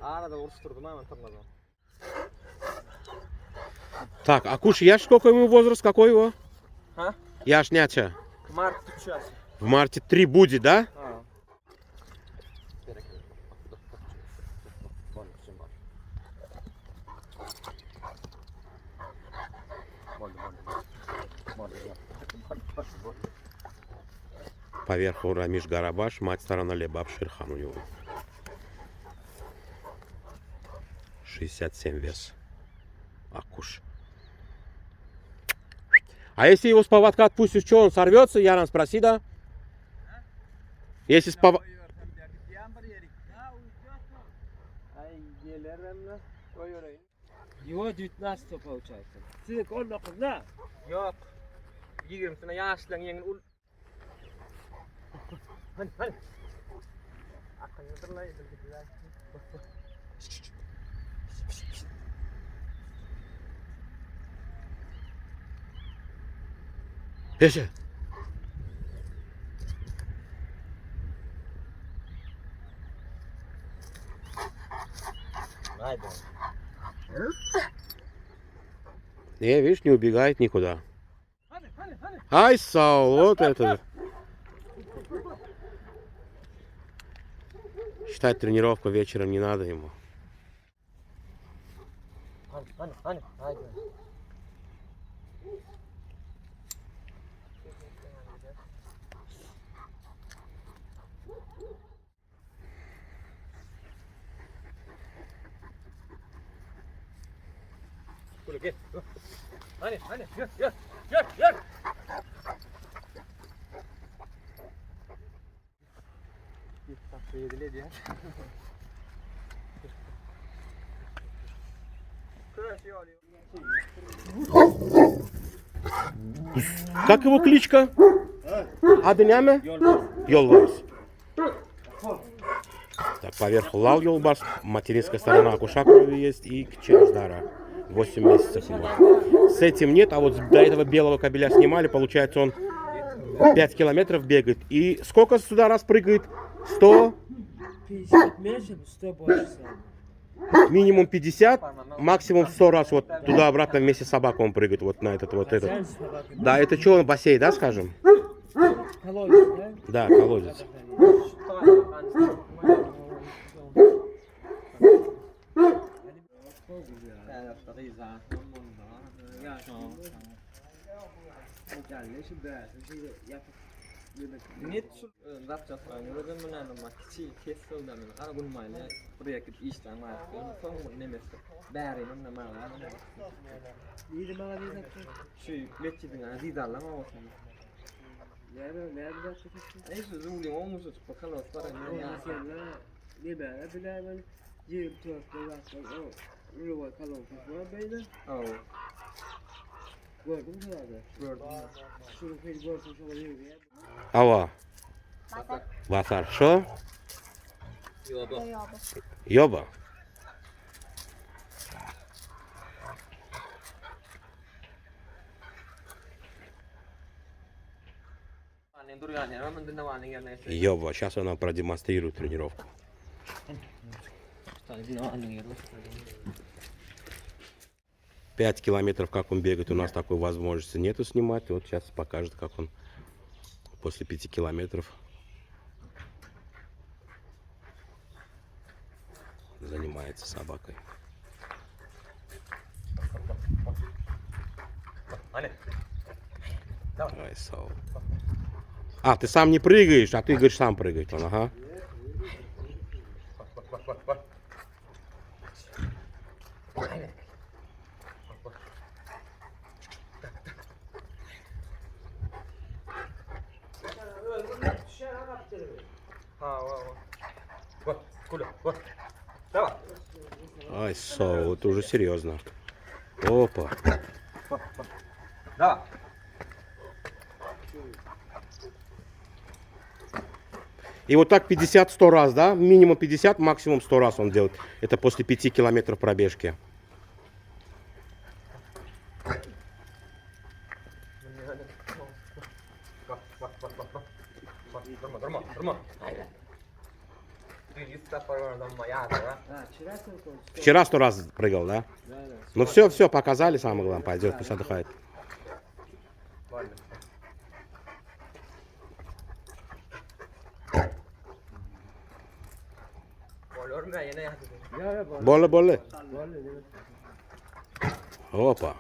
Arada uruşturdum hemen tırnadım. Так, Акуш, яш сколько ему возраст? Какой его? Ha? Яш няча. Mart 3 yaş. В марте 3 будет, да? Ha. Поверху Рамиш Гарабаш, мать сторона Лебаб Шерхан у него. 67 вес. Акуш. А если его с поводка отпустишь, что он сорвется? Яран, спроси, да? Если с поводка... Его 19 получается. Ты он нахуй, да? Yok. 20 sene yaşlan yengil ul. Hani. Akıllı tırlaydı. Yaşa. Haydi. Не, видишь, не убегает никуда. Ай, Саул, вот это. Считать тренировку вечером не надо ему. Hani. Haydi. Böyle gel. Hani. Gel. Bir tatlı yedile diye. Как его кличка? Адыняме? Йолбарс. Так, поверху Лал Йолбарс, материнская сторона Акушакова есть и Кчаждара. 8 месяцев ему. С этим нет, а вот до этого белого кобеля снимали, получается он 5 километров бегает. И сколько сюда раз прыгает? 100? 50 меньше, 100 больше. Минимум 50, максимум 100 раз вот туда-обратно вместе с собакой он прыгает, вот на этот, вот этот. Да, это что, он бассейн, да, скажем? Колодец, да? Да, колодец. Net rapçasına göre ben bunu anladım. Kiçik kesildi men. Ara bulmayla buraya gidip işten var. Onu son nemesi. Bäri'nin nima var? İyi bana bir dakika. Şu leçidin azizallama olsun. Ne yapacağız? Ey şu zuli olmuş bakalım para ne ya. Ne be? Bilen ben 24 dolar o ruva kalon var beyler. Oh. Gördün mü herhalde? Gördüm. Şunu pek görsün şöyle yürü ya. Ава. Васар, что? Yoba. Йоба. Annen duruyor yani. Hemen dinle annen yerine. Йоба. Сейчас он нам продемонстрирует тренировку. Tane dinle annen yerine. 5 километров, как он бегает, у нас такой возможности нету снимать. Вот сейчас покажет, как он после 5 километров занимается собакой. Ай, Саул. А, ты сам не прыгаешь, а ты говоришь, сам прыгает он, ага. Давай. Ай, Саул, это уже серьезно. Опа. Давай. И вот так 50-100 раз, да? Минимум 50, максимум 100 раз он делает. Это после 5 километров пробежки. Durma. Haydi. вчера только он Вчера 100 раз прыгал, да? Ну все, показали, самое главное, пойдет, пусть отдыхает. Bolle. Опа.